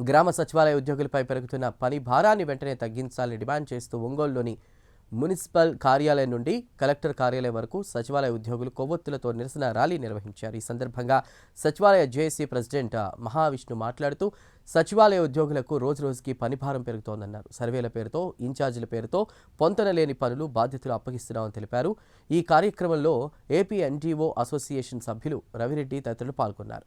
గ్రామ సచివాలయ ఉద్యోగులపై పెరుగుతున్న పని భారాన్ని వెంటనే తగ్గించాలని డిమాండ్ చేస్తూ ఒంగోలులోని మున్సిపల్ కార్యాలయం నుండి కలెక్టర్ కార్యాలయం వరకు సచివాలయ ఉద్యోగులు కొవ్వొత్తులతో నిరసన ర్యాలీ నిర్వహించారు. ఈ సందర్భంగా సచివాలయ జేఏసీ ప్రెసిడెంట్ మహావిష్ణు మాట్లాడుతూ సచివాలయ ఉద్యోగులకు రోజురోజుకి పనిభారం పెరుగుతోందన్నారు. సర్వేల పేరుతో, ఇన్ఛార్జీల పేరుతో పొంతన లేని పనులు, బాధ్యతలు అప్పగిస్తున్నామని తెలిపారు. ఈ కార్యక్రమంలో ఏపీ ఎన్జీఓ అసోసియేషన్ సభ్యులు రవిరెడ్డి తదితరులు పాల్గొన్నారు.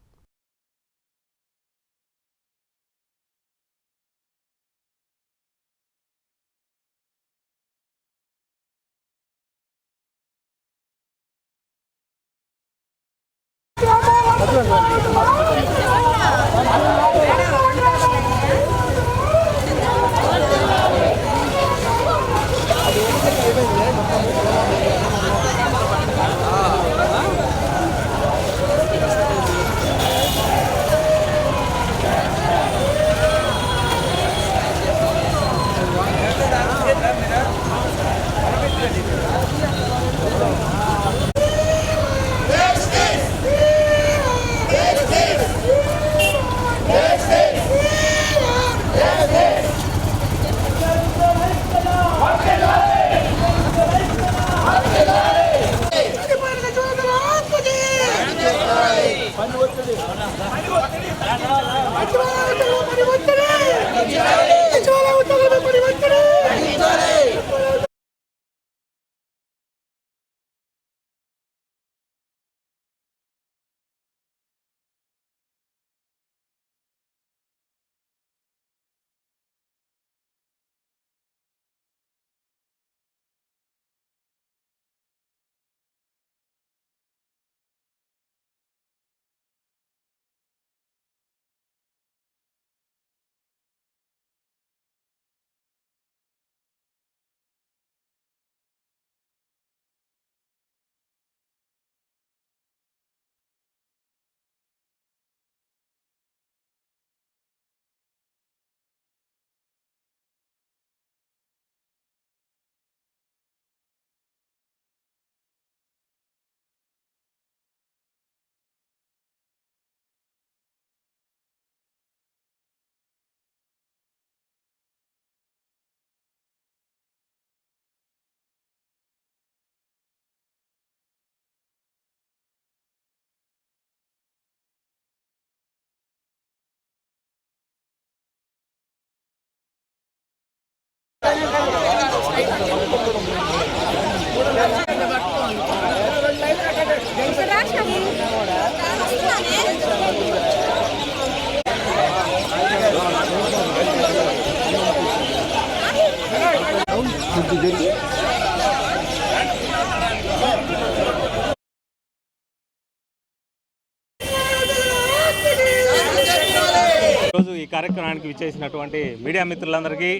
ఈరోజు ఈ కార్యక్రమానికి విచ్చేసినటువంటి మీడియా మిత్రులందరికీ,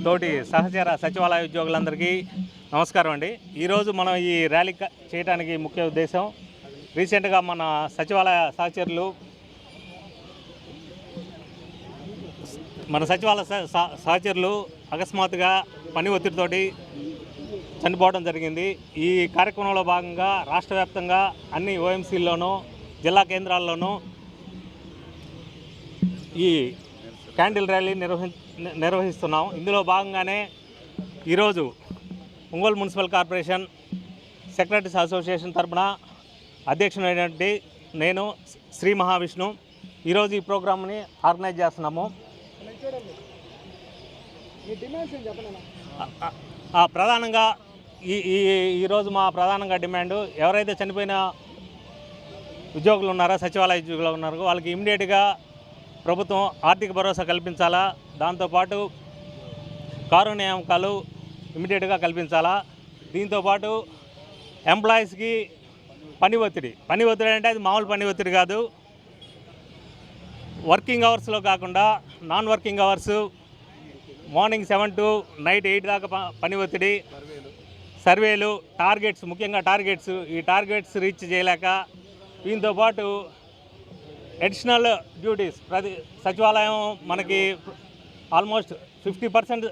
తోటి సహచర సచివాలయ ఉద్యోగులందరికీ నమస్కారం అండి. ఈరోజు మనం ఈ ర్యాలీ చేయడానికి ముఖ్య ఉద్దేశం, రీసెంట్గా మన సచివాలయ సహచరులు అకస్మాత్తుగా పని ఒత్తిడితోటి చనిపోవడం జరిగింది. ఈ కార్యక్రమంలో భాగంగా రాష్ట్ర వ్యాప్తంగా అన్ని ఓఎంసీల్లోనూ జిల్లా కేంద్రాల్లోనూ ఈ క్యాండిల్ ర్యాలీ నిర్వహిస్తున్నాం. ఇందులో భాగంగానే ఈరోజు Ongole municipal corporation secretaries association తరఫున అధ్యక్షుడైనటువంటి నేను శ్రీ మహావిష్ణు ఈరోజు ఈ ప్రోగ్రామ్ని ఆర్గనైజ్ చేస్తున్నాము. ప్రధానంగా ఈరోజు మా ప్రధానంగా డిమాండ్, ఎవరైతే చనిపోయిన ఉద్యోగులు ఉన్నారో, సచివాలయ ఉద్యోగులు ఉన్నారో, వాళ్ళకి ఇమ్మీడియట్గా ప్రభుత్వం ఆర్థిక భరోసా కల్పించాలా. దాంతోపాటు కారు నియామకాలు ఇమ్మీడియట్గా కల్పించాలా. దీంతోపాటు ఎంప్లాయీస్కి పని ఒత్తిడి అంటే అది మామూలు పని ఒత్తిడి కాదు. వర్కింగ్ అవర్స్లో కాకుండా non working hours, morning 7 to night 8 దాకా పని ఒత్తిడి, సర్వేలు, టార్గెట్స్, ముఖ్యంగా ఈ టార్గెట్స్ రీచ్ చేయలేక, దీంతోపాటు అడిషనల్ డ్యూటీస్ సచివాలయం మనకి ఆల్మోస్ట్ 50%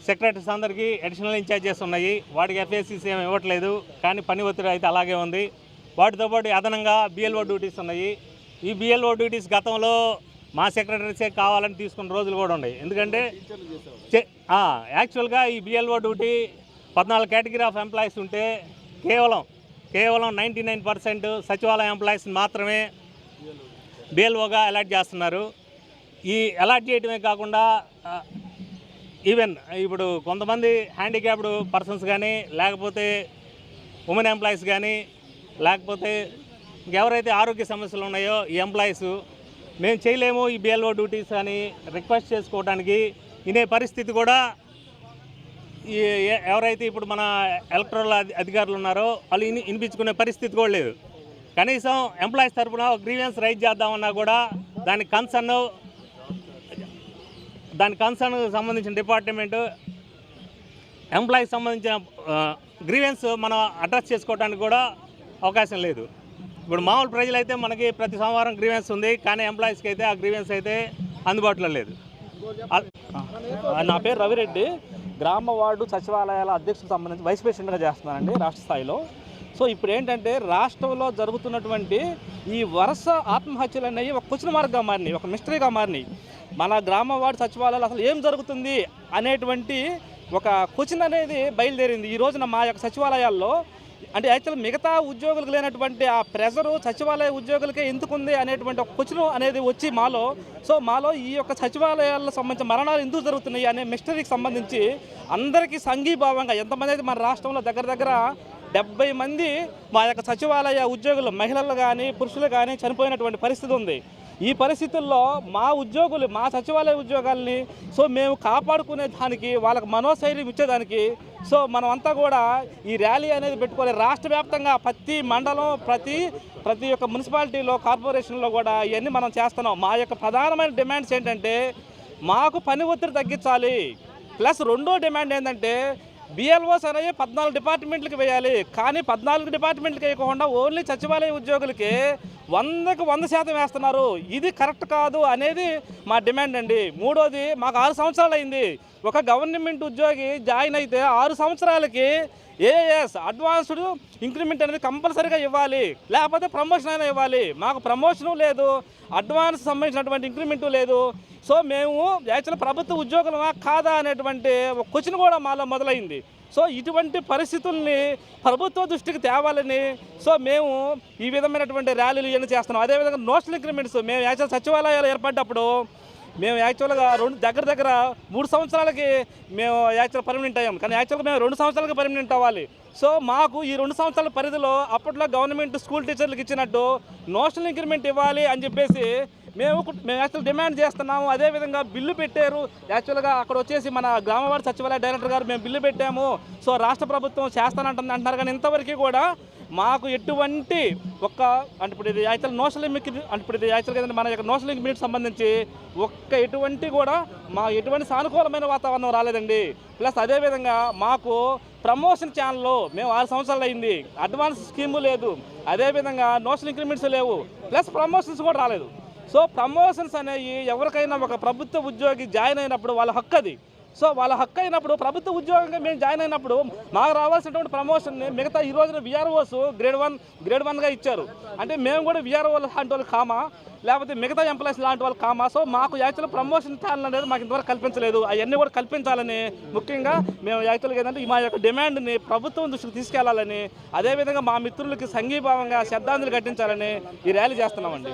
సెక్రటరీస్ అందరికీ అడిషనల్ ఇన్ఛార్జెస్ ఉన్నాయి. వాటికి ఎఫ్ఏసీస్ ఏమి ఇవ్వట్లేదు, కానీ పని ఒత్తిడి అయితే అలాగే ఉంది. వాటితో పాటు అదనంగా బిఎల్ఓ డ్యూటీస్ ఉన్నాయి. ఈ బిఎల్ఓ డ్యూటీస్ గతంలో మా సెక్రటరీసే కావాలని తీసుకున్న రోజులు కూడా ఉన్నాయి. ఎందుకంటే యాక్చువల్గా ఈ BLO duty 14 category of employees ఉంటే కేవలం 99% సచివాలయ ఎంప్లాయీస్ని మాత్రమే బిఎల్ఓగా అలాట్ చేస్తున్నారు. ఈ అలాట్ చేయడమే కాకుండా ఈవెన్ ఇప్పుడు కొంతమంది హ్యాండిక్యాప్డ్ పర్సన్స్ కానీ, లేకపోతే ఉమెన్ ఎంప్లాయీస్ కానీ, లేకపోతే ఇంకెవరైతే ఆరోగ్య సమస్యలు ఉన్నాయో ఈ ఎంప్లాయీస్ మేము చేయలేము ఈ బిఎల్ఓ డ్యూటీస్ అని రిక్వెస్ట్ చేసుకోవడానికి వినే పరిస్థితి కూడా ఈ ఎవరైతే ఇప్పుడు మన ఎలక్టరల్ అధికారులు ఉన్నారో వాళ్ళు వినిపించుకునే పరిస్థితి కూడా లేదు. కనీసం ఎంప్లాయీస్ తరఫున ఒక గ్రీవెన్స్ రైజ్ చేద్దామన్నా కూడా దానికి కన్సర్న్ సంబంధించిన డిపార్ట్మెంటు ఎంప్లాయీకి సంబంధించిన గ్రీవెన్స్ మనం అడ్రస్ చేసుకోవడానికి కూడా అవకాశం లేదు. ఇప్పుడు మామూలు ప్రజలైతే మనకి ప్రతి సోమవారం గ్రీవెన్స్ ఉంది, కానీ ఎంప్లాయీస్కి అయితే ఆ గ్రీవెన్స్ అయితే అందుబాటులో లేదు. నా పేరు రవిరెడ్డి, గ్రామ వార్డు సచివాలయాల అధ్యక్షులకు సంబంధించి వైస్ ప్రెసిడెంట్గా చేస్తున్నానండి రాష్ట్ర స్థాయిలో. సో ఇప్పుడు ఏంటంటే రాష్ట్రంలో జరుగుతున్నటువంటి ఈ వరుస ఆత్మహత్యలు అనేవి ఒక క్వశ్చన్ మార్క్గా మారినాయి, ఒక మిస్టరీగా మారినాయి. మన గ్రామ వార్డు సచివాలయాలు అసలు ఏం జరుగుతుంది అనేటువంటి ఒక క్వశ్చన్ అనేది బయలుదేరింది ఈ రోజున మా యొక్క సచివాలయాల్లో. అంటే యాక్చువల్ మిగతా ఉద్యోగులకు లేనటువంటి ఆ ప్రెజరు సచివాలయ ఉద్యోగులకే ఎందుకుంది అనేటువంటి ఒక క్వశ్చన్ అనేది వచ్చి మాలో ఈ యొక్క సచివాలయాలకు సంబంధించిన మరణాలు ఎందుకు జరుగుతున్నాయి అనే మిస్టరీకి సంబంధించి అందరికీ సంఘీభావంగా ఎంతమంది అయితే మన రాష్ట్రంలో దగ్గర 70 మంది మా యొక్క సచివాలయ ఉద్యోగులు, మహిళలు కానీ పురుషులు కానీ చనిపోయినటువంటి పరిస్థితి ఉంది. ఈ పరిస్థితుల్లో మా సచివాలయ ఉద్యోగాల్ని మేము కాపాడుకునే దానికి, వాళ్ళకి మనోస్థైర్యం ఇచ్చేదానికి మనం అంతా కూడా ఈ ర్యాలీ అనేది పెట్టుకోవాలి. రాష్ట్ర వ్యాప్తంగా ప్రతి మండలం, ప్రతి ఒక్క మున్సిపాలిటీలో, కార్పొరేషన్లో కూడా ఇవన్నీ మనం చేస్తున్నాం. మా యొక్క ప్రధానమైన డిమాండ్స్ ఏంటంటే మాకు పని ఒత్తిడి తగ్గించాలి, ప్లస్ రెండో డిమాండ్ ఏంటంటే బిఎల్ఓస్ అనేవి 14 డిపార్ట్మెంట్లకు వేయాలి. కానీ 14 డిపార్ట్మెంట్లకు వేయకుండా ఓన్లీ సచివాలయ ఉద్యోగులకి 100% వేస్తున్నారు. ఇది కరెక్ట్ కాదు అనేది మా డిమాండ్ అండి. మూడోది, మాకు 6 సంవత్సరాలు అయింది. ఒక గవర్నమెంట్ ఉద్యోగి జాయిన్ అయితే 6 సంవత్సరాలకి ఏఎస్ అడ్వాన్స్డ్ ఇంక్రిమెంట్ అనేది కంపల్సరీగా ఇవ్వాలి, లేకపోతే ప్రమోషన్ అయినా ఇవ్వాలి. మాకు ప్రమోషను లేదు, అడ్వాన్స్ సంబంధించినటువంటి ఇంక్రిమెంటు లేదు. మేము యాక్చువల్ ప్రభుత్వ ఉద్యోగులమా కాదా అనేటువంటి ఒక క్వశ్చన్ కూడా మాలో మొదలైంది. ఇటువంటి పరిస్థితుల్ని ప్రభుత్వ దృష్టికి తేవాలని మేము ఈ విధమైనటువంటి ర్యాలీలు ఇవన్నీ చేస్తున్నాం. అదేవిధంగా నోషనల్ ఇంక్రిమెంట్స్ మేము యాక్చువల్ సచివాలయాలు ఏర్పడ్డప్పుడు మేము యాక్చువల్గా దగ్గర 3 సంవత్సరాలకి మేము యాక్చువల్ పర్మనెంట్ అయ్యాం. కానీ యాక్చువల్గా మేము 2 సంవత్సరాలకి పర్మనెంట్ అవ్వాలి. మాకు ఈ 2 సంవత్సరాల పరిధిలో అప్పట్లో గవర్నమెంట్ స్కూల్ టీచర్లకు ఇచ్చినట్టు నోషనల్ ఇంక్రిమెంట్ ఇవ్వాలి అని చెప్పేసి మేము యాక్చువల్ డిమాండ్ చేస్తున్నాము. అదేవిధంగా బిల్లు పెట్టారు. యాక్చువల్గా అక్కడ వచ్చేసి మన గ్రామవార్డు సచివాలయ డైరెక్టర్ గారు మేము బిల్లు పెట్టాము, రాష్ట్ర ప్రభుత్వం చేస్తానంటుంది అంటున్నారు. కానీ ఇంతవరకు కూడా మాకు ఎటువంటి అంటే ఇప్పుడు ఇది యాక్చువల్ నోషనల్ అంటే ఇప్పుడు ఇది యాక్చువల్గా మన యొక్క నోషనల్ ఇంక్రిమెంట్ సంబంధించి ఎటువంటి కూడా ఎటువంటి సానుకూలమైన వాతావరణం రాలేదండి. ప్లస్ అదేవిధంగా మాకు ప్రమోషన్ ఛానల్లో మేము 6 సంవత్సరాలు అయింది, అడ్వాన్స్ స్కీము లేదు, అదేవిధంగా నోషనల్ ఇంక్రిమెంట్స్ లేవు, ప్లస్ ప్రమోషన్స్ కూడా రాలేదు. ప్రమోషన్స్ అనేవి ఎవరికైనా ఒక ప్రభుత్వ ఉద్యోగి జాయిన్ అయినప్పుడు వాళ్ళ హక్కు అది. వాళ్ళ హక్కు అయినప్పుడు ప్రభుత్వ ఉద్యోగంగా మేము జాయిన్ అయినప్పుడు మాకు రావాల్సినటువంటి ప్రమోషన్ని మిగతా ఈ రోజున విఆర్ఓస్ గ్రేడ్ 1గా ఇచ్చారు. అంటే మేము కూడా విఆర్ఓ లాంటి వాళ్ళు కామా, లేకపోతే మిగతా ఎంప్లాయీస్ లాంటి వాళ్ళు కామా. మాకు యాక్చువల్ ప్రమోషన్ ఛానల్ అనేది మాకు ఇంతవరకు కల్పించలేదు. అవన్నీ కూడా కల్పించాలని ముఖ్యంగా మేము యాక్చువల్గా ఏంటంటే మా యొక్క డిమాండ్ని ప్రభుత్వం దృష్టికి తీసుకెళ్లాలని, అదేవిధంగా మా మిత్రులకి సంఘీభావంగా శ్రద్ధాంజలి ఘటించాలని ఈ ర్యాలీ చేస్తున్నామండి.